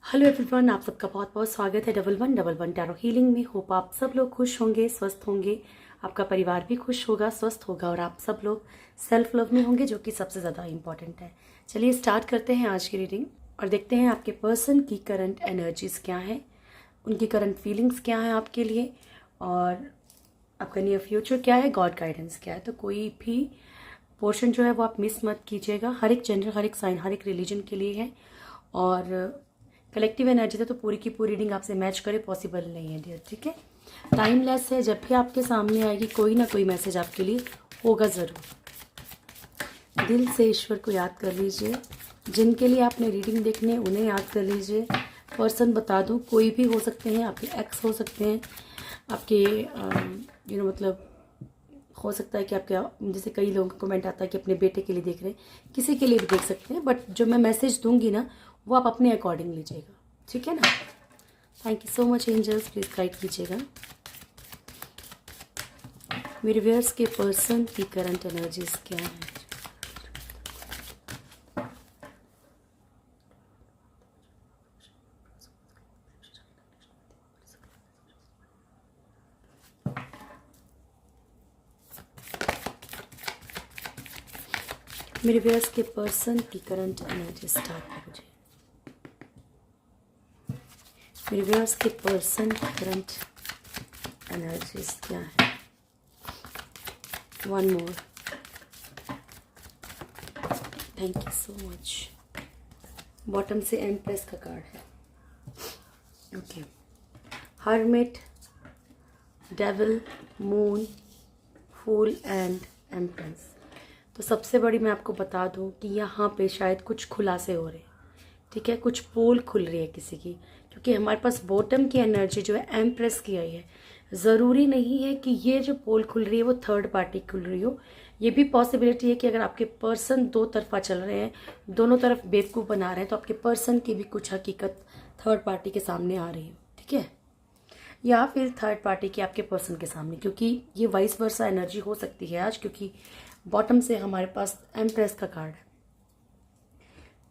Hello everyone, आप सबका बहुत बहुत स्वागत है डबल वन टैरो हीलिंग में। होप आप सब लोग खुश होंगे, स्वस्थ होंगे, आपका परिवार भी खुश होगा, स्वस्थ होगा और आप सब लोग सेल्फ लव में होंगे, जो कि सबसे ज़्यादा इम्पॉर्टेंट है। चलिए स्टार्ट करते हैं आज की रीडिंग और देखते हैं आपके पर्सन की करंट एनर्जीज क्या है, उनकी करंट फीलिंग्स क्या है आपके लिए, और आपका नियर फ्यूचर क्या है, गॉड गाइडेंस क्या है। तो कोई भी पोर्शन जो है वो आप मिस मत कीजिएगा। हर एक जेंडर, हर एक साइन, हर एक रिलीजन के लिए है और कलेक्टिव एनर्जी है, तो पूरी की पूरी रीडिंग आपसे मैच करे पॉसिबल नहीं है डियर, ठीक है। टाइमलेस है, जब भी आपके सामने आएगी कोई ना कोई मैसेज आपके लिए होगा ज़रूर। दिल से ईश्वर को याद कर लीजिए। जिनके लिए आपने रीडिंग देखनी है उन्हें याद कर लीजिए। पर्सन बता दूं, कोई भी हो सकते हैं, आपके एक्स हो सकते हैं, आपके मतलब हो सकता है कि आपके, जैसे कई लोगों का कमेंट आता है कि अपने बेटे के लिए देख रहे हैं, किसी के लिए भी देख सकते हैं, बट जो मैं मैसेज दूंगी ना वो आप अपने अकॉर्डिंग लीजिएगा, ठीक है ना। Thank you so much angels, please guide कीजिएगा। मेरे व्यूअर्स के पर्सन की करंट एनर्जीज क्या है। मेरे व्यूअर्स के पर्सन की करंट एनर्जी स्टार्ट करो। मेरे व्यूअर्स के पर्सन की करंट एनर्जीज क्या है। One more, thank you so much. Bottom से एम्प्रेस का कार्ड है। Okay, hermit, devil, moon, fool and empress. तो सबसे बड़ी मैं आपको बता दूं कि यहाँ पे शायद कुछ खुलासे हो रहे हैं, ठीक है, कुछ पोल खुल रही है किसी की, क्योंकि हमारे पास बॉटम की एनर्जी जो है एम्प्रेस की आई है। ज़रूरी नहीं है कि ये जो पोल खुल रही है वो थर्ड पार्टी खुल रही हो। ये भी पॉसिबिलिटी है कि अगर आपके पर्सन दो तरफा चल रहे हैं, दोनों तरफ बेवकूफ़ बना रहे हैं, तो आपके पर्सन की भी कुछ हकीकत थर्ड पार्टी के सामने आ रही है, ठीक है, या फिर थर्ड पार्टी के आपके पर्सन के सामने, क्योंकि ये वाइस वर्सा एनर्जी हो सकती है आज, क्योंकि बॉटम से हमारे पास एम्प्रेस का कार्ड है।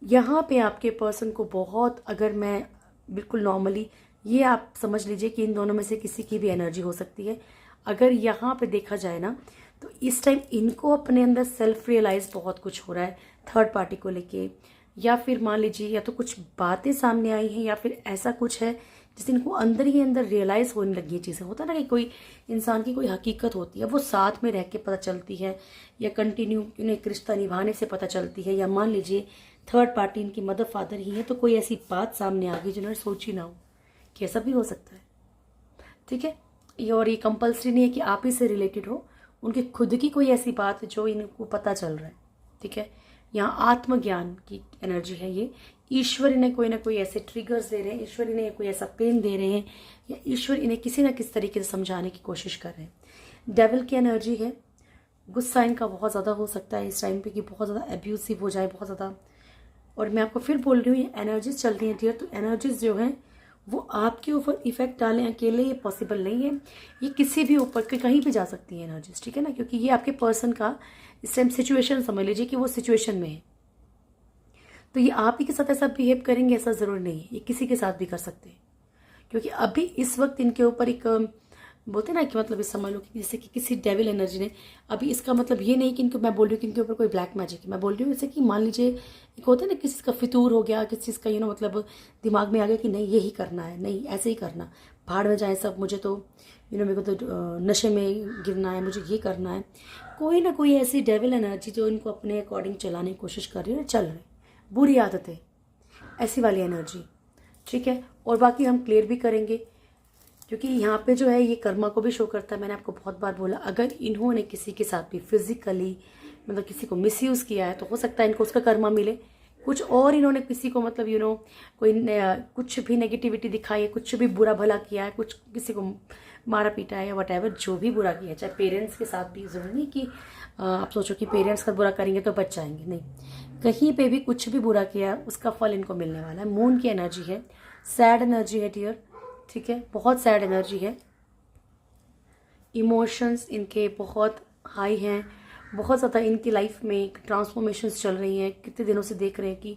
यहाँ पे आपके पर्सन को बहुत, अगर मैं बिल्कुल नॉर्मली, ये आप समझ लीजिए कि इन दोनों में से किसी की भी एनर्जी हो सकती है। अगर यहाँ पे देखा जाए ना, तो इस टाइम इनको अपने अंदर सेल्फ रियलाइज बहुत कुछ हो रहा है थर्ड पार्टी को लेके, या फिर मान लीजिए या तो कुछ बातें सामने आई हैं, या फिर ऐसा कुछ है जिससे इनको अंदर ही अंदर रियलाइज होने लगी है चीज़ें। होता है ना कि कोई इंसान की कोई हकीकत होती है, वो साथ में रह के पता चलती है, या कंटिन्यू उन्हें एक रिश्ता निभाने से पता चलती है, या मान लीजिए थर्ड पार्टी इनकी मदर फादर ही है, तो कोई ऐसी बात सामने आ गई जिन्होंने सोची ना हो, कि ऐसा भी हो सकता है, ठीक है। और ये कंपल्सरी नहीं है कि आप ही से रिलेटेड हो, उनकी खुद की कोई ऐसी बात जो इनको पता चल रहा है, ठीक है। यहाँ आत्मज्ञान की एनर्जी है ये। ईश्वर इन्हें कोई ना कोई ऐसे ट्रिगर्स दे रहे हैं, ईश्वर इन्हें कोई ऐसा पेन दे रहे हैं, या ईश्वर इन्हें किसी ना किसी तरीके से समझाने की कोशिश कर रहे हैं। डेविल की एनर्जी है। गुस्सा इनका बहुत ज़्यादा हो सकता है इस टाइम पे, कि बहुत ज़्यादा एब्यूसिव हो जाए, बहुत ज़्यादा। और मैं आपको फिर बोल रही हूँ, ये एनर्जीज चल रही हैं डियर, तो एनर्जीज जो हैं वो आपके ऊपर इफेक्ट डालें अकेले, ये पॉसिबल नहीं है। ये किसी भी ऊपर कहीं भी जा सकती है एनर्जीज, ठीक है ना, क्योंकि ये आपके पर्सन का इस टाइम सिचुएशन समझ लीजिए कि वो सिचुएशन में है। तो ये आप ही के साथ ऐसा बिहेव करेंगे ऐसा ज़रूर नहीं है, ये किसी के साथ भी कर सकते हैं, क्योंकि अभी इस वक्त इनके ऊपर एक, बोलते हैं ना कि मतलब इस समझ लो कि जैसे कि किसी डेविल एनर्जी ने, अभी इसका मतलब ये नहीं कि इनको, मैं बोल रही हूँ कि इनके ऊपर कोई ब्लैक मैजिक है, मैं बोल रही हूँ जैसे कि मान लीजिए एक होता है ना, किसी का फितूर हो गया, किसी चीज़ का मतलब दिमाग में आ गया कि नहीं यही करना है, नहीं ऐसे ही करना, भाड़ में जाए सब, मुझे तो मेरे को तो नशे में गिरना है, मुझे ये करना है। कोई ना कोई ऐसी डेविल एनर्जी जो इनको अपने अकॉर्डिंग चलाने की कोशिश कर रही है, चल रही, बुरी आदतें, ऐसी वाली एनर्जी, ठीक है। और बाकी हम क्लियर भी करेंगे, क्योंकि यहाँ पे जो है ये कर्मा को भी शो करता है। मैंने आपको बहुत बार बोला, अगर इन्होंने किसी के साथ भी फिजिकली मतलब किसी को मिसयूज़ किया है, तो हो सकता है इनको उसका कर्मा मिले। कुछ और इन्होंने किसी को मतलब कोई कुछ भी नेगेटिविटी दिखाई है, कुछ भी बुरा भला किया है, कुछ किसी को मारा पीटा है, या वट एवर जो भी बुरा किया है, चाहे पेरेंट्स के साथ भी, ज़रूरी नहीं कि आप सोचो कि पेरेंट्स का बुरा करेंगे तो बच जाएंगे, नहीं, कहीं पे भी कुछ भी बुरा किया है उसका फल इनको मिलने वाला है। मून की एनर्जी है, सैड एनर्जी है डियर, ठीक है, बहुत सैड एनर्जी है। इमोशंस इनके बहुत हाई हैं, बहुत ज़्यादा इनकी लाइफ में ट्रांसफॉर्मेशंस चल रही हैं। कितने दिनों से देख रहे हैं कि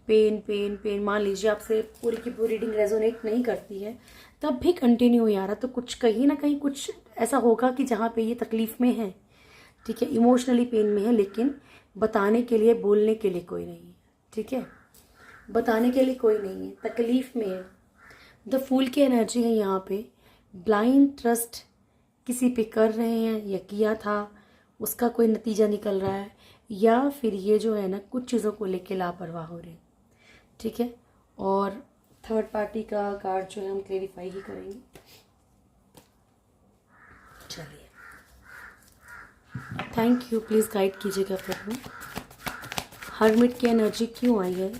पेन पेन पेन, मान लीजिए आपसे पूरी की पूरी रीडिंग रेजोनेट नहीं करती है, तब भी कंटिन्यू यार, तो कुछ कहीं ना कहीं कुछ ऐसा होगा कि जहाँ पे ये तकलीफ में है, ठीक है, इमोशनली पेन में है, लेकिन बताने के लिए, बोलने के लिए कोई नहीं है, ठीक है, बताने के लिए कोई नहीं है, तकलीफ में है। द फूल की एनर्जी है यहाँ पे। ब्लाइंड ट्रस्ट किसी पे कर रहे हैं या किया था, उसका कोई नतीजा निकल रहा है, या फिर ये जो है ना कुछ चीज़ों को लेके लापरवाह हो रहे हैं, ठीक है। और थर्ड पार्टी का कार्ड जो है हम क्लेरिफाई ही करेंगे। चलिए, थैंक यू, प्लीज़ गाइड कीजिएगा प्रभु। हर्मिट की एनर्जी क्यों आई है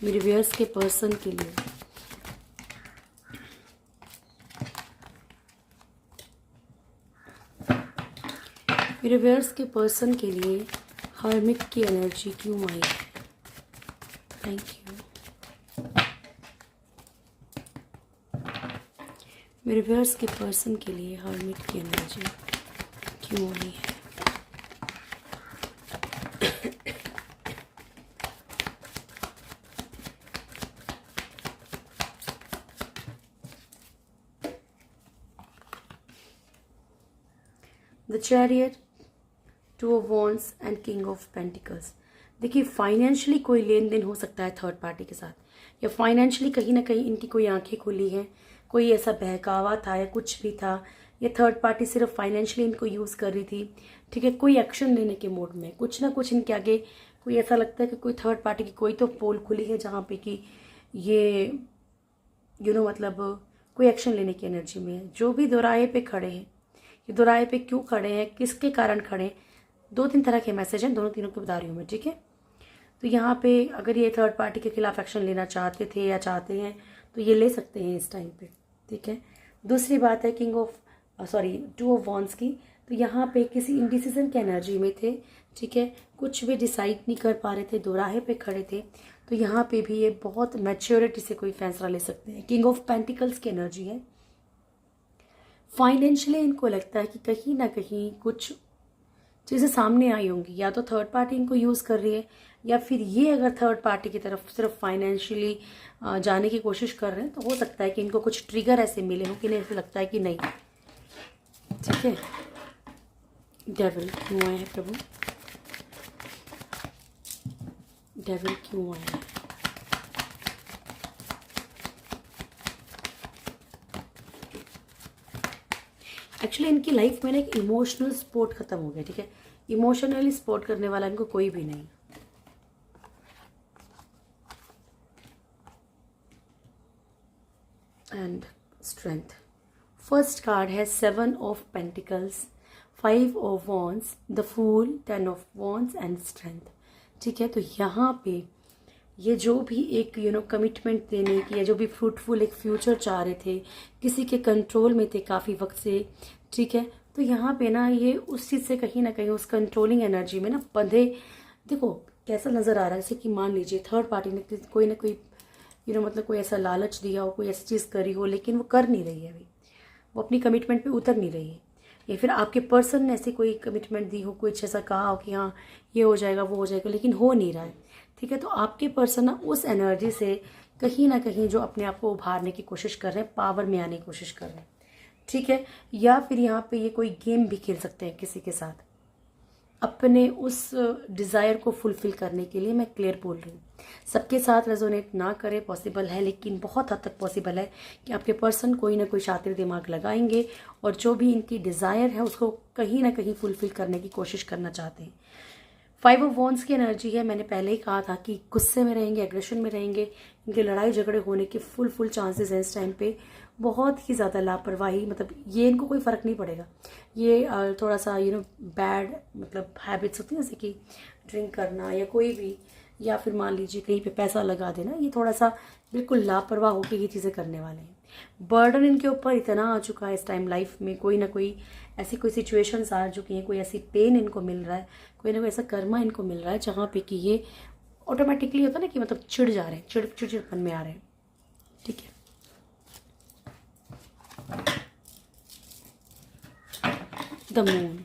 मेरे व्यूअर्स के पर्सन के लिए? मेरे व्यूअर्स के पर्सन के लिए हर्मिट की एनर्जी क्यों आई है? Thank you. मेरे व्यूअर्स के पर्सन के लिए हर्मिट की एनर्जी क्यों आई है? The chariot, two of wands and king of pentacles. देखिए, फाइनेंशियली कोई लेन देन हो सकता है थर्ड पार्टी के साथ, या फाइनेंशियली कहीं ना कहीं इनकी कोई आंखें खुली हैं, कोई ऐसा बहकावा था या कुछ भी था, या थर्ड पार्टी सिर्फ फाइनेंशियली इनको यूज़ कर रही थी, ठीक है, कोई एक्शन लेने के मोड में, कुछ ना कुछ इनके आगे कोई ऐसा लगता है कि कोई थर्ड पार्टी की कोई तो पोल खुली है जहाँ पे कि ये मतलब कोई एक्शन लेने की एनर्जी में है। जो भी दोराहे पे खड़े हैं, ये दोराहे पे क्यों खड़े हैं, किसके कारण खड़े हैं, 2-3 तरह के मैसेज हैं, दोनों तीनों को बता रही हूँ मैं, ठीक है। तो यहाँ पे अगर ये थर्ड पार्टी के खिलाफ एक्शन लेना चाहते थे या चाहते हैं तो ये ले सकते हैं इस टाइम पे, ठीक है। दूसरी बात है टू ऑफ वॉन्ड्स की। तो यहाँ पे किसी इंडिसीजन की एनर्जी में थे, ठीक है, कुछ भी डिसाइड नहीं कर पा रहे थे, दोराहे पे खड़े थे, तो यहाँ पे भी ये बहुत मैच्योरिटी से कोई फैसला ले सकते हैं। किंग ऑफ पेंटिकल्स की एनर्जी है। फाइनेंशियली इनको लगता है कि कहीं ना कहीं कुछ चीज़ें सामने आई होंगी, या तो थर्ड पार्टी इनको यूज़ कर रही है, या फिर ये अगर थर्ड पार्टी की तरफ सिर्फ फाइनेंशियली जाने की कोशिश कर रहे हैं, तो हो सकता है कि इनको कुछ ट्रिगर ऐसे मिले हों कि नहीं, ऐसे लगता है कि नहीं, ठीक है। डेविल क्यों आए हैं प्रभु? डेविल क्यों आए हैं? एक्चुअली इनकी लाइफ में ना एक इमोशनल सपोर्ट खत्म हो गया, ठीक है, इमोशनली सपोर्ट करने वाला इनको कोई भी नहीं। एंड स्ट्रेंथ, फर्स्ट कार्ड है 7 of pentacles, 5 of wands, the fool, 10 of wands and strength, ठीक है। तो यहाँ पे ये जो भी एक कमिटमेंट देने की, या जो भी फ्रूटफुल एक फ्यूचर चाह रहे थे, किसी के कंट्रोल में थे काफ़ी वक्त से, ठीक है, तो यहाँ पे ना ये उस चीज़ से कहीं ना कहीं उस कंट्रोलिंग एनर्जी में ना बंधे। देखो कैसा नज़र आ रहा है, जैसे कि मान लीजिए थर्ड पार्टी ने कोई ना कोई मतलब कोई ऐसा लालच दिया हो, कोई ऐसी चीज़ करी हो, लेकिन वो कर नहीं रही है अभी, वो अपनी कमिटमेंट पे उतर नहीं रही है, या फिर आपके पर्सन ने ऐसी कोई कमिटमेंट दी हो, कुछ ऐसा कहा हो कि हाँ ये हो जाएगा वो हो जाएगा, लेकिन हो नहीं रहा है, ठीक है। तो आपके पर्सन ना उस एनर्जी से कहीं ना कहीं जो अपने आप को उभारने की कोशिश कर रहे हैं, पावर में आने की कोशिश कर रहे हैं, ठीक है। या फिर यहाँ पे ये कोई गेम भी खेल सकते हैं किसी के साथ, अपने उस डिज़ायर को फुलफिल करने के लिए। मैं क्लियर बोल रही हूँ, सबके साथ रेजोनेट ना करे, पॉसिबल है, लेकिन बहुत हद तक पॉसिबल है कि आपके पर्सन कोई ना कोई शातिर दिमाग लगाएंगे और जो भी इनकी डिज़ायर है उसको कहीं ना कहीं फुलफिल करने की कोशिश करना चाहते हैं। 5 ऑफ वॉन्ड्स की एनर्जी है। मैंने पहले ही कहा था कि गुस्से में रहेंगे, एग्रेशन में रहेंगे, इनके लड़ाई झगड़े होने के फुल चांसेस हैं इस टाइम पे। बहुत ही ज़्यादा लापरवाही, मतलब ये इनको कोई फ़र्क नहीं पड़ेगा। ये थोड़ा सा बैड मतलब हैबिट्स होती हैं, जैसे कि ड्रिंक करना या कोई भी, या फिर मान लीजिए कहीं पे पैसा लगा देना, ये थोड़ा सा बिल्कुल लापरवाह होकर ये चीज़ें करने वाले हैं। बर्डन इनके ऊपर इतना आ चुका है इस टाइम लाइफ में, कोई ना कोई ऐसी कोई सिचुएशंस आ चुकी हैं, कोई ऐसी पेन इनको मिल रहा है, कोई ना कोई ऐसा कर्मा इनको मिल रहा है जहाँ पे कि ये ऑटोमेटिकली होता है ना कि मतलब चिढ़ जा रहे हैं, चिड़चिड़पन में आ रहे हैं, ठीक है। The moon,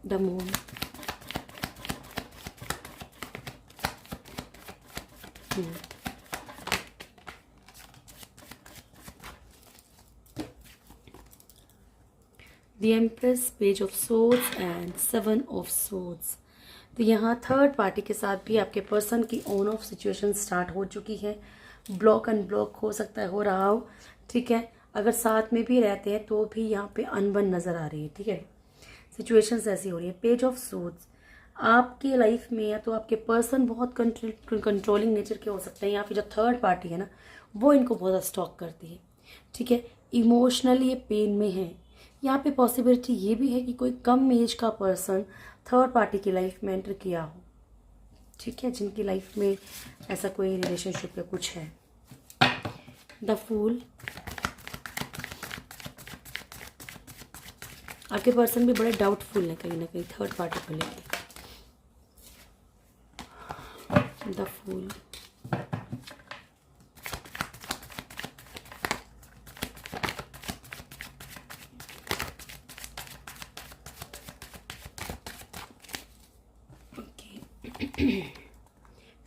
the moon, the empress, page of swords and 7 of swords. तो यहाँ थर्ड पार्टी के साथ भी आपके पर्सन की ऑन ऑफ सिचुएशन स्टार्ट हो चुकी है। ब्लॉक अनब्लॉक हो सकता है, हो रहा हो, ठीक है। अगर साथ में भी रहते हैं तो भी यहाँ पे अनबन नज़र आ रही है, ठीक है। सिचुएशंस ऐसी हो रही है। पेज ऑफ सोर्ड्स, आपकी लाइफ में या तो आपके पर्सन बहुत कंट्रोलिंग नेचर के हो सकते हैं, या फिर जो थर्ड पार्टी है ना वो इनको बहुत ज़्यादा स्टॉक करती है, ठीक है। इमोशनली ये पेन में है। यहाँ पे पॉसिबिलिटी ये भी है कि कोई कम एज का पर्सन थर्ड पार्टी की लाइफ में एंटर किया हो, ठीक है, जिनकी लाइफ में ऐसा कोई रिलेशनशिप या कुछ है। द फूल, आपके पर्सन भी बड़े डाउटफुल है कहीं ना कहीं थर्ड पार्टी को लेकर। The fool,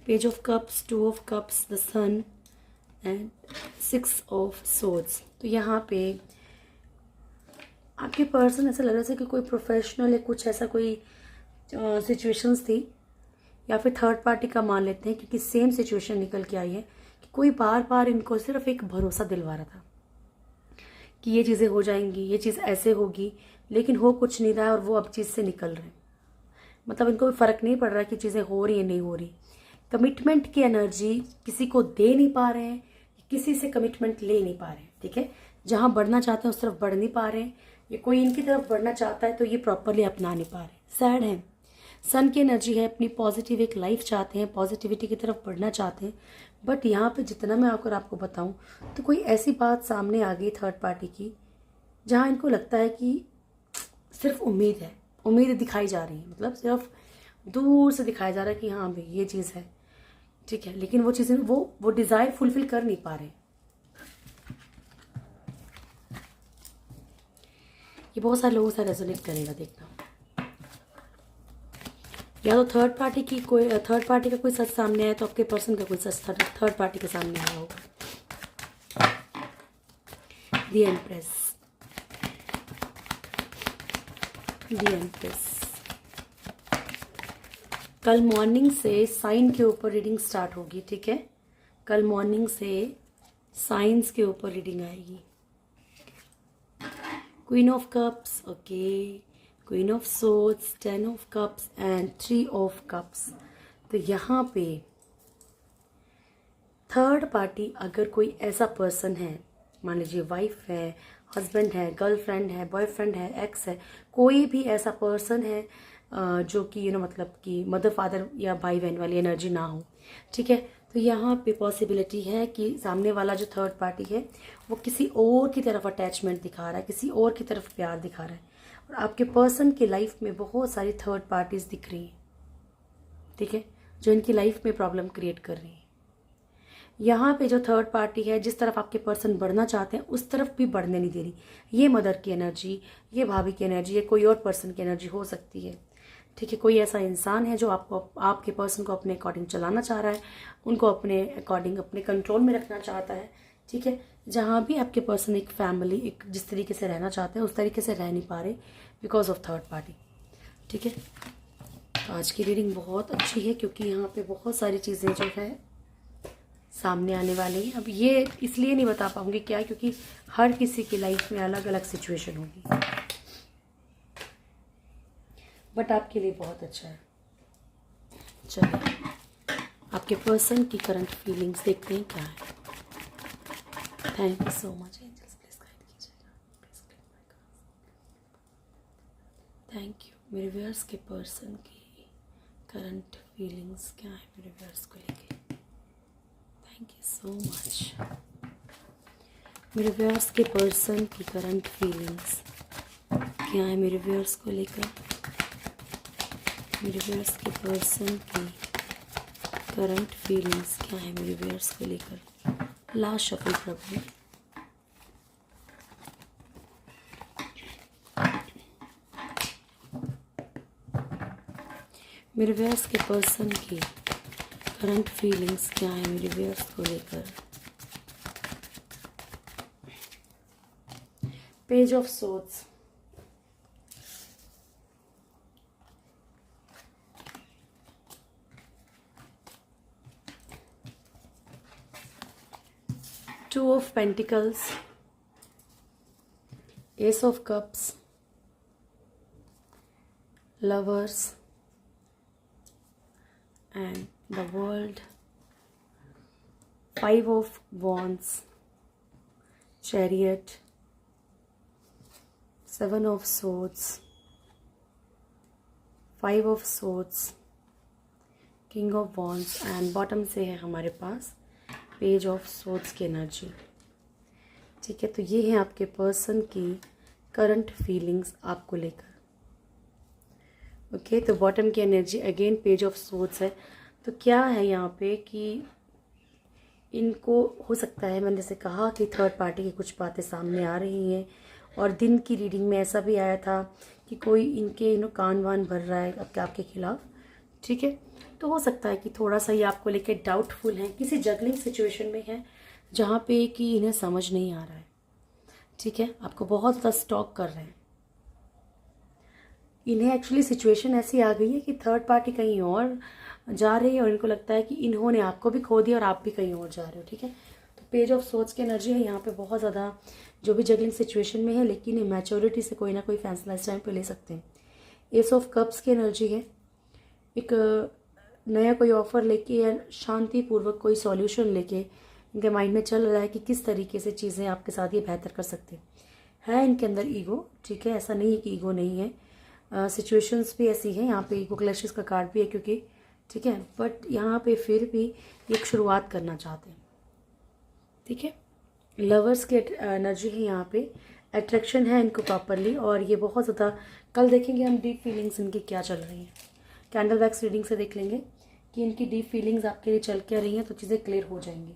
page of cups, 2 of cups, the sun and 6 of swords. तो यहाँ पे आपके पर्सन ऐसा लग रहा है कि कोई प्रोफेशनल या कुछ ऐसा कोई सिचुएशंस थी, या फिर थर्ड पार्टी का मान लेते हैं क्योंकि सेम सिचुएशन निकल के आई है कि कोई बार बार इनको सिर्फ एक भरोसा दिलवा रहा था कि ये चीज़ें हो जाएंगी, ये चीज़ ऐसे होगी, लेकिन हो कुछ नहीं रहा है और वो अब चीज़ से निकल रहे हैं। मतलब इनको भी फ़र्क नहीं पड़ रहा कि चीज़ें हो रही है नहीं हो रही। कमिटमेंट की एनर्जी किसी को दे नहीं पा रहे हैं, किसी से कमिटमेंट ले नहीं पा रहे हैं, ठीक है। जहाँ बढ़ना चाहते हैं उस तरफ बढ़ नहीं पा रहे हैं, ये कोई इनकी तरफ बढ़ना चाहता है तो ये प्रॉपरली अपना नहीं पा रहे, सैड है। सन की एनर्जी है, अपनी पॉजिटिव एक लाइफ चाहते हैं, पॉजिटिविटी की तरफ बढ़ना चाहते हैं, बट यहाँ पे जितना मैं आपको बताऊँ तो कोई ऐसी बात सामने आ गई थर्ड पार्टी की जहाँ इनको लगता है कि सिर्फ उम्मीद है, उम्मीद दिखाई जा रही है, मतलब सिर्फ दूर से दिखाया जा रहा है कि हाँ भाई ये चीज़ है, ठीक है, लेकिन वो चीज़ें वो डिज़ायर फुलफिल कर नहीं पा रहे। ये बहुत सारे लोगों से रेजोनेट करेगा, देखना। या तो थर्ड पार्टी का कोई सच सामने आया तो आपके पर्सन का कोई सच थर्ड पार्टी के सामने आया होगा। The empress, the empress. कल मॉर्निंग से साइन के ऊपर रीडिंग स्टार्ट होगी, ठीक है। कल मॉर्निंग से साइंस के ऊपर रीडिंग आएगी। Queen of cups, okay, queen of swords, 10 of cups and 3 of cups. तो यहाँ पे थर्ड पार्टी अगर कोई ऐसा पर्सन है, मान लीजिए वाइफ है, हस्बैंड है, गर्लफ्रेंड है, बॉयफ्रेंड है, एक्स है, कोई भी ऐसा पर्सन है जो कि मतलब कि मदर फादर या भाई बहन वाली एनर्जी ना हो, ठीक है। तो यहाँ पे पॉसिबिलिटी है कि सामने वाला जो थर्ड पार्टी है वो किसी और की तरफ अटैचमेंट दिखा रहा है, किसी और की तरफ प्यार दिखा रहा है, और आपके पर्सन की लाइफ में बहुत सारी थर्ड पार्टीज दिख रही हैं, ठीक है, जो इनकी लाइफ में प्रॉब्लम क्रिएट कर रही है। यहाँ पे जो थर्ड पार्टी है जिस तरफ आपके पर्सन बढ़ना चाहते हैं उस तरफ भी बढ़ने नहीं दे रही। ये मदर की एनर्जी, ये भाभी की एनर्जी, ये कोई और पर्सन की एनर्जी हो सकती है, ठीक है। कोई ऐसा इंसान है जो आपके पर्सन को अपने अकॉर्डिंग चलाना चाह रहा है, उनको अपने अकॉर्डिंग अपने कंट्रोल में रखना चाहता है, ठीक है। जहाँ भी आपके पर्सन एक फैमिली, एक जिस तरीके से रहना चाहते हैं उस तरीके से रह नहीं पा रहे बिकॉज ऑफ थर्ड पार्टी, ठीक है। तो आज की रीडिंग बहुत अच्छी है क्योंकि यहाँ पे बहुत सारी चीज़ें जो है सामने आने वाली हैं। अब ये इसलिए नहीं बता पाऊंगी क्या, क्योंकि हर किसी की लाइफ में अलग अलग सिचुएशन होगी, बट आपके लिए बहुत अच्छा है। चलिए आपके पर्सन की करंट फीलिंग्स देखते हैं क्या है। Thank you so much angels, please guide कीजिएगा, please click my cards. Thank you. मेरे व्यूअर्स के पर्सन की करंट फीलिंग्स क्या है मेरे व्यूअर्स को लेके। Thank you so much. मेरे व्यूअर्स के पर्सन की करंट फीलिंग्स क्या है मेरे व्यूअर्स को लेकर। मेरे व्यूअर्स के पर्सन की करंट फीलिंग्स क्या है मेरे व्यूअर्स को लेकर। लास्ट शफल प्रभु। मेरे व्यूअर्स के पर्सन की करंट फीलिंग्स क्या है मेरे व्यूअर्स को लेकर। Page of swords, two of pentacles, S of cups, lovers and the world, five of wands, chariot, seven of swords, five of swords, king of wands and bottom से है हमारे पास page of swords की energy. ठीक है, तो ये है आपके पर्सन की करंट फीलिंग्स आपको लेकर। ओके, तो बॉटम की energy again page of swords है। तो क्या है यहाँ पे कि इनको हो सकता है, मैंने जैसे कहा कि थर्ड पार्टी की कुछ बातें सामने आ रही हैं, और दिन की रीडिंग में ऐसा भी आया था कि कोई इनके कान वान भर रहा है आपके खिलाफ। ठीक है, तो हो सकता है कि थोड़ा सा ये आपको लेके डाउटफुल है, किसी जगलिंग सिचुएशन में है जहाँ पे कि इन्हें समझ नहीं आ रहा है। ठीक है, आपको बहुत ज़्यादा स्टॉक कर रहे हैं। इन्हें एक्चुअली सिचुएशन ऐसी आ गई है कि थर्ड पार्टी कहीं और जा रही है और इनको लगता है कि इन्होंने आपको भी खो दिया और आप भी कहीं और जा रहे हो। ठीक है, तो पेज ऑफ सोर्ड्स की एनर्जी है यहाँ पे बहुत ज़्यादा, जो भी जगलिंग सिचुएशन में है, लेकिन मैच्योरिटी से कोई ना कोई फैसला इस टाइम पे ले सकते हैं। एस ऑफ कप्स की एनर्जी है, एक नया कोई ऑफर लेके या शांतिपूर्वक कोई सॉल्यूशन लेके इनके माइंड में चल रहा है कि किस तरीके से चीज़ें आपके साथ ये बेहतर कर सकते हैं। इनके अंदर ईगो। ठीक है, ऐसा नहीं है कि ईगो नहीं है, सिचुएशंस भी ऐसी हैं, यहाँ पे ईगो क्लैशेस का कार्ड भी है क्योंकि, ठीक है, बट यहाँ पे फिर भी एक शुरुआत करना चाहते हैं। ठीक है, लवर्स की एनर्जी है यहाँ पे, अट्रैक्शन है इनको प्रॉपरली, और ये बहुत ज़्यादा, कल देखेंगे हम डीप फीलिंग्स इनकी क्या चल रही हैं। कैंडल वैक्स रीडिंग से देख लेंगे कि इनकी डीप फीलिंग्स आपके लिए चल क्या रही हैं, तो चीज़ें क्लियर हो जाएंगी।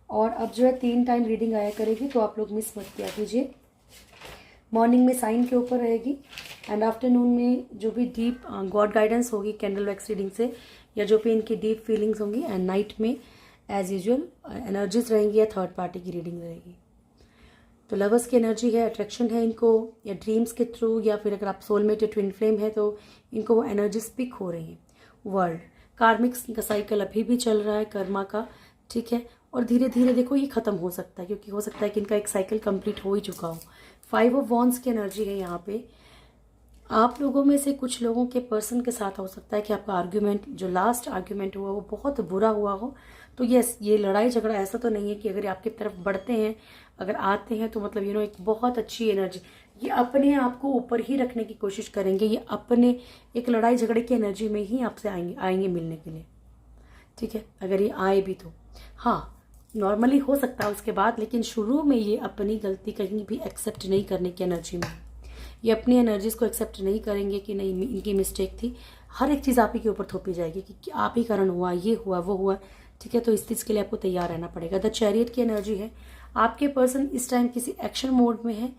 और अब जो है 3 टाइम रीडिंग आया करेगी, तो आप लोग मिस मत किया कीजिए। मॉर्निंग में साइन के ऊपर रहेगी एंड आफ्टरनून में जो भी डीप गॉड गाइडेंस होगी कैंडल वैक्स रीडिंग से, या जो भी इनकी डीप फीलिंग्स होंगी, एंड नाइट में एज यूजुअल एनर्जीज रहेंगी या थर्ड पार्टी की रीडिंग रहेगी। तो लवर्स की एनर्जी है, अट्रैक्शन है इनको, या ड्रीम्स के थ्रू, या फिर अगर आप सोलमेट या ट्विन फ्लेम है तो इनको वो एनर्जीज पिक हो रही हैं। वर्ल्ड कार्मिक्स का साइकिल अभी भी चल रहा है, कर्मा का। ठीक है, और धीरे धीरे देखो ये खत्म हो सकता है, क्योंकि हो सकता है कि इनका एक साइकिल कंप्लीट हो ही चुका हो। 5 ऑफ वॉन्ड्स की एनर्जी है यहाँ पे। आप लोगों में से कुछ लोगों के पर्सन के साथ हो सकता है कि आपका आर्ग्यूमेंट, जो लास्ट आर्ग्यूमेंट हुआ वो बहुत बुरा हुआ हो। तो यस, ये लड़ाई झगड़ा ऐसा तो नहीं है कि अगर आपकी तरफ बढ़ते हैं, अगर आते हैं, तो मतलब एक बहुत अच्छी एनर्जी, ये अपने आप को ऊपर ही रखने की कोशिश करेंगे, ये अपने एक लड़ाई झगड़े की एनर्जी में ही आपसे आएंगे मिलने के लिए। ठीक है, अगर ये आए भी तो हाँ, नॉर्मली हो सकता है उसके बाद, लेकिन शुरू में ये अपनी गलती कहीं भी एक्सेप्ट नहीं करने की एनर्जी में, ये अपनी एनर्जीज को एक्सेप्ट नहीं करेंगे कि नहीं इनकी मिस्टेक थी। हर एक चीज़ आप ही के ऊपर थोपी जाएगी कि आप ही कारण हुआ, ये हुआ, वो हुआ। ठीक है, तो इस चीज़ के लिए आपको तैयार रहना पड़ेगा। द चैरियट की एनर्जी है, आपके पर्सन इस टाइम किसी एक्शन मोड में है।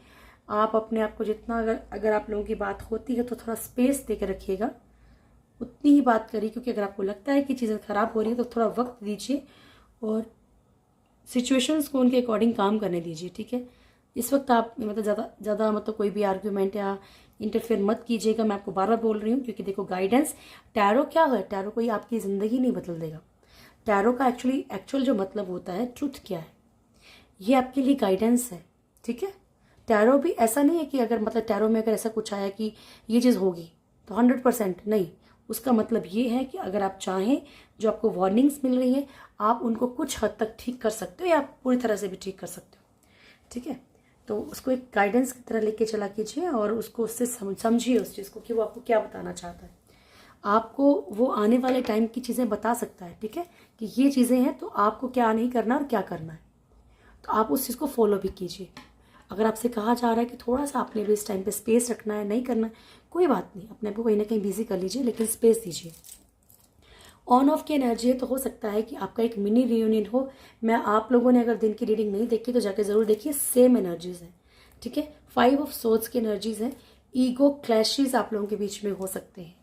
आप अपने आप को जितना, अगर आप लोगों की बात होती है तो थोड़ा स्पेस दे के रखिएगा, उतनी ही बात करिए, क्योंकि अगर आपको लगता है कि चीज़ें खराब हो रही है तो थोड़ा वक्त दीजिए और सिचुएशंस को उनके अकॉर्डिंग काम करने दीजिए। ठीक है, इस वक्त आप ज़्यादा कोई भी आर्ग्यूमेंट या इंटरफेयर मत कीजिएगा। मैं आपको बार बार बोल रही हूँ, क्योंकि देखो गाइडेंस, टैरो क्या है, टैरो कोई आपकी ज़िंदगी नहीं बदल देगा। टैरो का एक्चुअल जो मतलब होता है, ट्रुथ क्या है, ये आपके लिए गाइडेंस है। ठीक है, टैरो भी ऐसा नहीं है कि अगर टैरो में अगर ऐसा कुछ आया कि ये चीज़ होगी तो 100% नहीं, उसका मतलब ये है कि अगर आप चाहें, जो आपको वार्निंग्स मिल रही है, आप उनको कुछ हद तक ठीक कर सकते हो, या आप पूरी तरह से भी ठीक कर सकते हो। ठीक है, तो उसको एक गाइडेंस की तरह लेके चला कीजिए और उसको उससे समझिए उस चीज़ को कि वो आपको क्या बताना चाहता है। आपको वो आने वाले टाइम की चीज़ें बता सकता है। ठीक है, कि ये चीज़ें हैं तो आपको क्या नहीं करना और क्या करना है, तो आप उस चीज़ को फॉलो भी कीजिए। अगर आपसे कहा जा रहा है कि थोड़ा सा आपने भी इस टाइम पे स्पेस रखना है, नहीं करना है, कोई बात नहीं, अपने आप को कहीं ना कहीं बिजी कर लीजिए, लेकिन स्पेस दीजिए। ऑन ऑफ की एनर्जी है, तो हो सकता है कि आपका एक मिनी रियूनियन हो। मैं आप लोगों ने अगर दिन की रीडिंग नहीं देखी तो जाके ज़रूर देखिए, सेम एनर्जीज है। ठीक है, 5 ऑफ सोर्ड्स की एनर्जीज है। ईगो क्लैशेस आप लोगों के बीच में हो सकते हैं।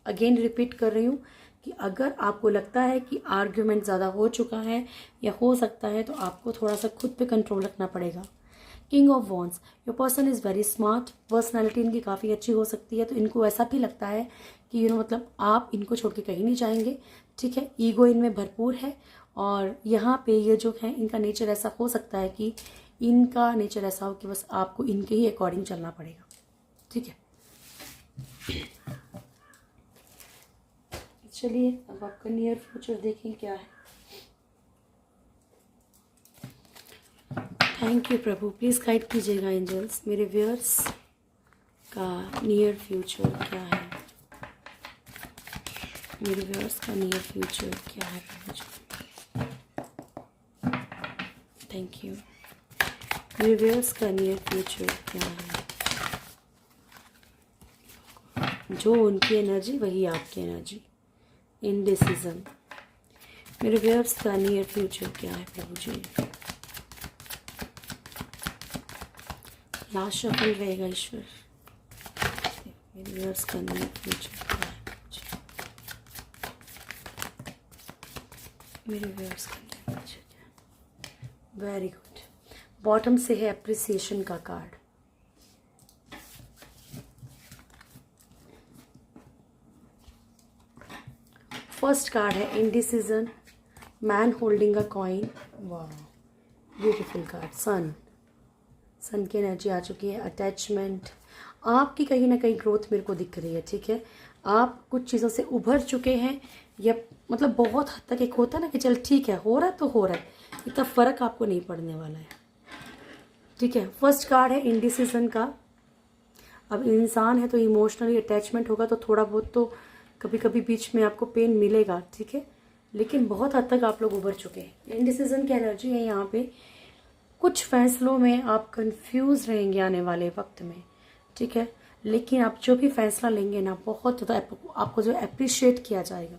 अगेन रिपीट कर रही हूँ कि अगर आपको लगता है कि आर्ग्यूमेंट ज़्यादा हो चुका है या हो सकता है, तो आपको थोड़ा सा खुद पे कंट्रोल रखना पड़ेगा। King of wands, your person is very smart, personality इनकी काफ़ी अच्छी हो सकती है, तो इनको ऐसा भी लगता है कि मतलब आप इनको छोड़ के कहीं नहीं जाएंगे, ठीक है। ईगो इनमें भरपूर है, और यहाँ पे ये जो है इनका नेचर ऐसा हो सकता है कि इनका नेचर ऐसा हो कि बस आपको इनके ही अकॉर्डिंग चलना पड़ेगा, ठीक है। चलिए अब आपका नियर फ्यूचर देखें क्या है। थैंक यू प्रभु, प्लीज़ गाइड कीजिएगा एंजल्स, मेरे व्यूअर्स का नियर फ्यूचर क्या है, मेरे व्यूअर्स का नियर फ्यूचर क्या है प्रभु जी। Thank you. मेरे व्यूअर्स का नियर फ्यूचर क्या है, जो उनकी एनर्जी वही आपकी एनर्जी, इनडिसीजन। मेरे व्यूअर्स का नियर फ्यूचर क्या है प्रभु जी। लास्ट शफल रहेगा ईश्वर। मेरे व्यूअर्स का नियर फ्यूचर क्या है प्रभु जी। मेरे व्यूअर्स का नियर फ्यूचर क्या है। Very good. बॉटम से है अप्रिसिएशन का कार्ड। फर्स्ट कार्ड है indecision, man holding a coin. वाह, ब्यूटीफुल कार्ड। सन की एनर्जी आ चुकी है। अटैचमेंट, आपकी कहीं ना कहीं ग्रोथ मेरे को दिख रही है, ठीक है। आप कुछ चीज़ों से उभर चुके हैं, या मतलब बहुत हद तक एक होता है ना कि चल ठीक है, हो रहा है तो हो रहा है, इतना फ़र्क आपको नहीं पड़ने वाला है, ठीक है। फर्स्ट कार्ड है इंडिसीजन का। अब इंसान है तो इमोशनली अटैचमेंट होगा, तो थोड़ा बहुत तो कभी कभी बीच में आपको पेन मिलेगा, ठीक है, लेकिन बहुत हद तक आप लोग उभर चुके हैं। इंडिसीजन की एनर्जी है यहाँ पे। कुछ फैसलों में आप कंफ्यूज रहेंगे आने वाले वक्त में, ठीक है, लेकिन आप जो भी फैसला लेंगे ना, बहुत ज़्यादा आपको जो अप्रिशिएट किया जाएगा।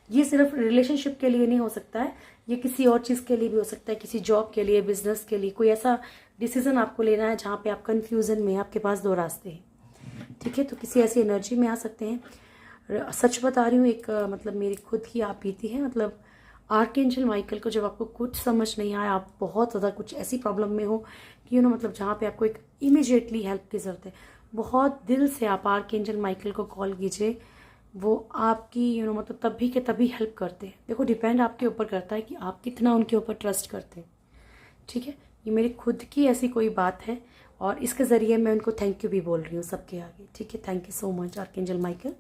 ये सिर्फ रिलेशनशिप के लिए नहीं हो सकता है, ये किसी और चीज़ के लिए भी हो सकता है, किसी जॉब के लिए, बिजनेस के लिए। कोई ऐसा डिसीजन आपको लेना है जहाँ पे आप कंफ्यूजन में, आपके पास दो रास्ते हैं, ठीक है, तो किसी ऐसी एनर्जी में आ सकते हैं। सच बता रही हूँ, एक मतलब मेरी खुद की आप बीती है। मतलब आर्कएंजल माइकल को जब आपको कुछ समझ नहीं आया, आप बहुत ज़्यादा कुछ ऐसी प्रॉब्लम में हो कि मतलब जहाँ पे आपको एक इमीडिएटली हेल्प की ज़रूरत है, बहुत दिल से आप आर्कएंजल माइकल को कॉल कीजिए। वो आपकी मतलब तभी के तभी हेल्प करते हैं। देखो, डिपेंड आपके ऊपर करता है कि आप कितना उनके ऊपर ट्रस्ट करते हैं, ठीक है। ये मेरी खुद की ऐसी कोई बात है, और इसके ज़रिए मैं उनको थैंक यू भी बोल रही हूँ सबके आगे, ठीक है। Thank you so much archangel Michael.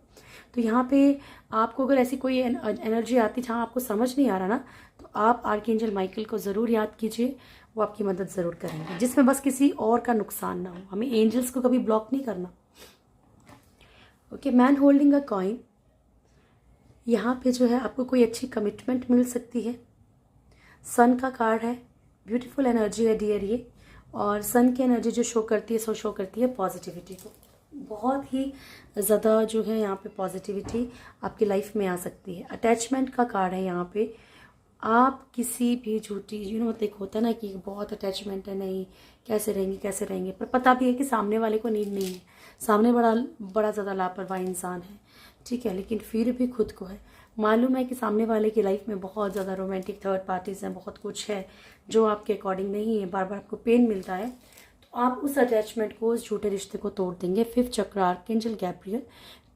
तो यहाँ पे आपको अगर ऐसी कोई एनर्जी आती जहाँ आपको समझ नहीं आ रहा ना, तो आप आर्कएंजल माइकल को ज़रूर याद कीजिए, वो आपकी मदद ज़रूर करेंगे, जिसमें बस किसी और का नुकसान ना हो। हमें एंजल्स को कभी ब्लॉक नहीं करना, okay. Man holding a coin, यहाँ पे जो है आपको कोई अच्छी कमिटमेंट मिल सकती है। सन का कार्ड है, ब्यूटीफुल एनर्जी है डियर ये, और सन की एनर्जी जो शो करती है, सो शो करती है पॉजिटिविटी को। बहुत ही ज़्यादा जो है यहाँ पे पॉजिटिविटी आपकी लाइफ में आ सकती है। अटैचमेंट का कार्ड है यहाँ पे। आप किसी भी झूठी मतलब एक होता है ना कि बहुत अटैचमेंट है, नहीं कैसे रहेंगे कैसे रहेंगे, पर पता भी है कि सामने वाले को नीड नहीं है, सामने बड़ा ज़्यादा लापरवाह इंसान है, ठीक है, लेकिन फिर भी खुद को है मालूम है कि सामने वाले की लाइफ में बहुत ज़्यादा रोमांटिक थर्ड पार्टीज हैं, बहुत कुछ है जो आपके अकॉर्डिंग नहीं है, बार बार आपको पेन मिलता है, तो आप उस अटैचमेंट को, उस झूठे रिश्ते को तोड़ देंगे। फिफ्थ चक्र आर्कएंजल गैब्रियल,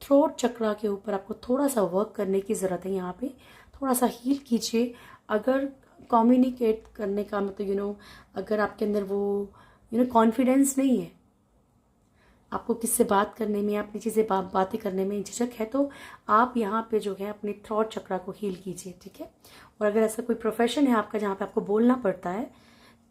थ्रोट चक्र के ऊपर आपको थोड़ा सा वर्क करने की ज़रूरत है। यहाँ पे थोड़ा सा हील कीजिए। अगर कम्युनिकेट करने का मतलब अगर आपके अंदर वो कॉन्फिडेंस नहीं है, आपको किससे बात करने में, अपनी चीज़ें बातें करने में झिझक है, तो आप यहाँ पे जो है अपने थ्रॉट चक्रा को हील कीजिए, ठीक है। और अगर ऐसा कोई प्रोफेशन है आपका जहाँ पे आपको बोलना पड़ता है,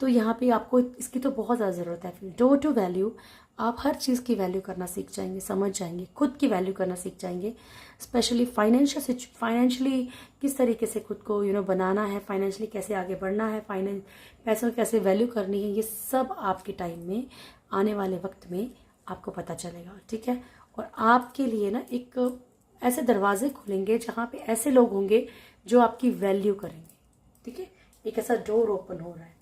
तो यहाँ पे आपको इसकी तो बहुत ज़्यादा ज़रूरत है। फिर डो टू वैल्यू, आप हर चीज़ की वैल्यू करना सीख जाएंगे, समझ जाएंगे, खुद की वैल्यू करना सीख जाएंगे। स्पेशली फाइनेंशियली किस तरीके से खुद को बनाना है, फाइनेंशियली कैसे आगे बढ़ना है, पैसों की कैसे वैल्यू करनी है, ये सब आपके टाइम में, आने वाले वक्त में आपको पता चलेगा, ठीक है। और आपके लिए ना एक ऐसे दरवाजे खुलेंगे जहाँ पे ऐसे लोग होंगे जो आपकी वैल्यू करेंगे, ठीक है। एक ऐसा डोर ओपन हो रहा है,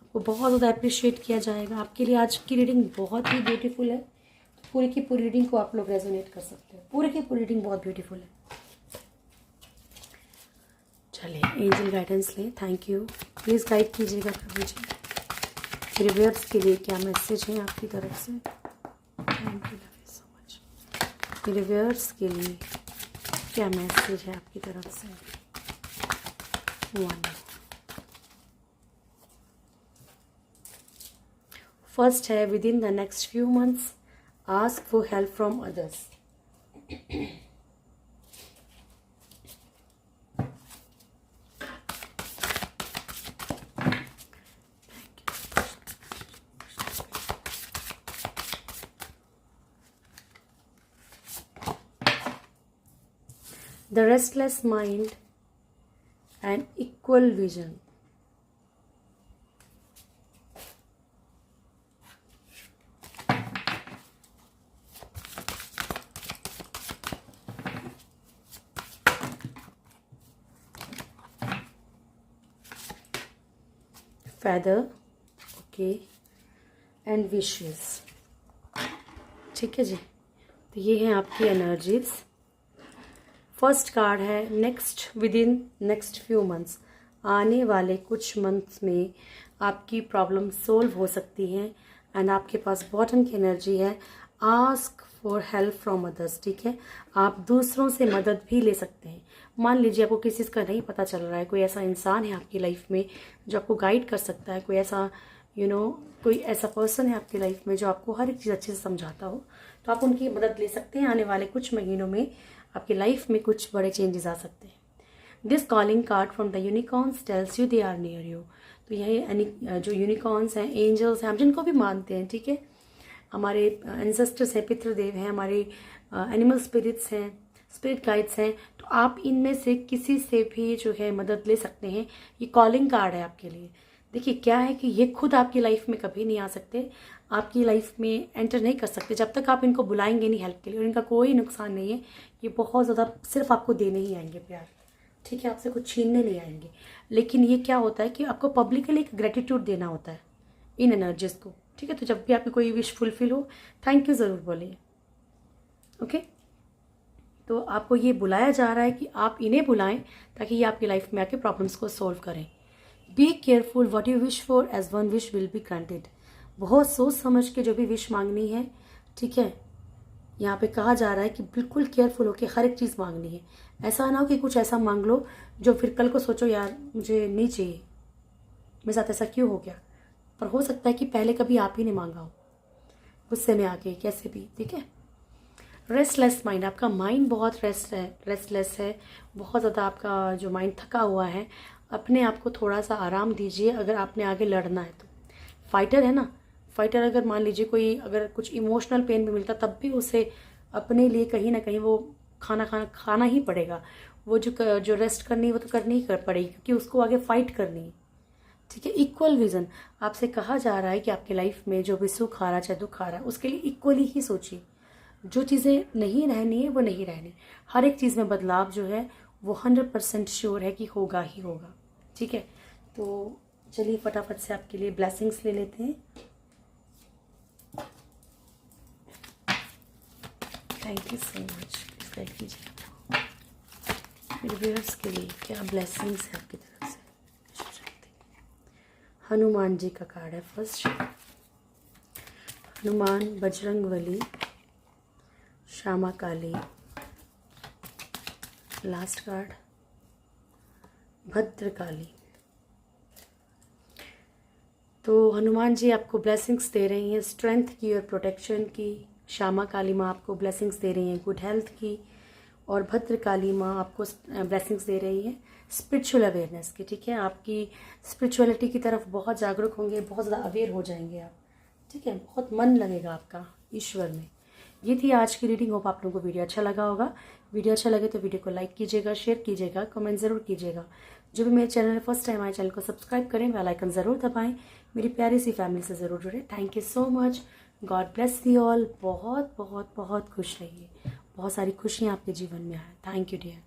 आपको बहुत ज़्यादा अप्रिशिएट किया जाएगा। आपके लिए आज की रीडिंग बहुत ही ब्यूटीफुल है। पूरी की पूरी रीडिंग को आप लोग रेजोनेट कर सकते हो। पूरी की पूरी रीडिंग बहुत ब्यूटीफुल है। चलिए एंजल गाइडेंस लें। थैंक यू, प्लीज़ गाइड कीजिएगा प्रभु जी, मेरे व्यूअर्स के लिए क्या मैसेज है आपकी तरफ से। Thank you so much. मेरे व्यूअर्स के लिए क्या मैसेज है आपकी तरफ से। वन, फर्स्ट है with in the next few months ask for help from others. The restless mind and equal vision. Feather, okay, and wishes. ठीक है जी, तो ये हैं आपकी एनर्जीज। फर्स्ट कार्ड है next, with in next few months, आने वाले कुछ मंथ्स में आपकी प्रॉब्लम सोल्व हो सकती हैं। एंड आपके पास बॉटम की एनर्जी है ask for help from others. ठीक है, आप दूसरों से मदद भी ले सकते हैं। मान लीजिए आपको किसी चीज़ का नहीं पता चल रहा है, कोई ऐसा इंसान है आपकी लाइफ में जो आपको गाइड कर सकता है, कोई ऐसा कोई ऐसा पर्सन है आपकी लाइफ में जो आपको हर एक चीज़ अच्छे से समझाता हो, तो आप उनकी मदद ले सकते हैं। आने वाले कुछ महीनों में आपकी लाइफ में कुछ बड़े चेंजेस आ सकते हैं। This calling card from the unicorns tells you they are near you. तो यही जो यूनिकॉर्न्स हैं, एंजल्स हैं, हम जिनको भी मानते हैं, ठीक है, हमारे एंसेस्टर्स हैं, पितृदेव हैं, हमारे एनिमल स्पिरिट्स हैं, स्पिरिट गाइड्स हैं, तो आप इनमें से किसी से भी जो है मदद ले सकते हैं। ये कॉलिंग कार्ड है आपके लिए। देखिए क्या है कि ये खुद आपकी लाइफ में कभी नहीं आ सकते, आपकी लाइफ में एंटर नहीं कर सकते जब तक आप इनको बुलाएंगे नहीं हेल्प के लिए। और इनका कोई नुकसान नहीं है, ये बहुत ज़्यादा सिर्फ आपको देने ही आएंगे प्यार। ठीक है, आपसे कुछ छीनने नहीं आएंगे। लेकिन ये क्या होता है कि आपको पब्लिकली एक ग्रेटिट्यूड देना होता है इन एनर्जीज को। ठीक है, तो जब भी आपकी कोई विश फुलफिल हो, थैंक यू ज़रूर बोलिए। ओके, तो आपको ये बुलाया जा रहा है कि आप इन्हें बुलाएं ताकि ये आपकी लाइफ में आके प्रॉब्लम्स को सोल्व करें। Be careful what you wish for as one wish will be granted. बहुत सोच समझ के जो भी विश मांगनी है, ठीक है, यहाँ पे कहा जा रहा है कि बिल्कुल केयरफुल होकर हर एक चीज़ मांगनी है। ऐसा ना हो कि कुछ ऐसा मांग लो जो फिर कल को सोचो यार मुझे नहीं चाहिए, मेरे साथ ऐसा क्यों हो गया। पर हो सकता है कि पहले कभी आप ही ने मांगा हो, गुस्से में आके, कैसे भी। ठीक है, रेस्टलेस माइंड, आपका माइंड बहुत रेस्टलेस है, बहुत ज़्यादा आपका जो माइंड थका हुआ है। अपने आप को थोड़ा सा आराम दीजिए अगर आपने आगे लड़ना है तो। फाइटर है ना, फाइटर अगर मान लीजिए कोई अगर कुछ इमोशनल पेन भी मिलता तब भी उसे अपने लिए कहीं ना कहीं वो खाना ही पड़ेगा। वो जो रेस्ट करनी है वो तो करनी ही पड़ेगी, क्योंकि उसको आगे फाइट करनी है। ठीक है, इक्वल विजन आपसे कहा जा रहा है कि आपकी लाइफ में जो भी सुख आ रहा है चाहे दुख आ रहा है, उसके लिए इक्वली ही सोचिए। जो चीज़ें नहीं रहनी है वो नहीं रहनी, हर एक चीज़ में बदलाव जो है वो 100% श्योर है कि होगा ही होगा। ठीक है, तो चलिए फटाफट से आपके लिए ब्लेसिंग्स ले लेते हैं। Thank you so much. Guide कीजिए मेरे व्यूअर्स के लिए क्या ब्लेसिंग्स है आपकी तरफ से। हनुमान जी का कार्ड है first, Hanuman, Bajrangbali, Shyama Kali. Last card Bhadrakali. तो हनुमान जी आपको ब्लेसिंग्स दे रही हैं स्ट्रेंथ की और प्रोटेक्शन की। श्यामा काली माँ आपको ब्लेसिंग्स दे रही हैं गुड हेल्थ की। और भद्रकाली माँ आपको ब्लेसिंग्स दे रही हैं स्पिरिचुअल अवेयरनेस की। ठीक है, आपकी स्पिरिचुअलिटी की तरफ बहुत जागरूक होंगे, बहुत ज़्यादा अवेयर हो जाएंगे आप। ठीक है, बहुत मन लगेगा आपका ईश्वर में। ये थी आज की रीडिंग। होप आप लोगों को वीडियो अच्छा लगा होगा। वीडियो अच्छा लगे तो वीडियो को लाइक कीजिएगा, शेयर कीजिएगा, कमेंट ज़रूर कीजिएगा। जो भी मेरे चैनल फर्स्ट टाइम आए चैनल को सब्सक्राइब करें, बेल आइकन ज़रूर दबाएं। मेरी प्यारी सी फैमिली से ज़रूर जुड़े। Thank you so much. God bless you all. बहुत बहुत बहुत खुश रहिए, बहुत सारी खुशियाँ आपके जीवन में आए। Thank you dear.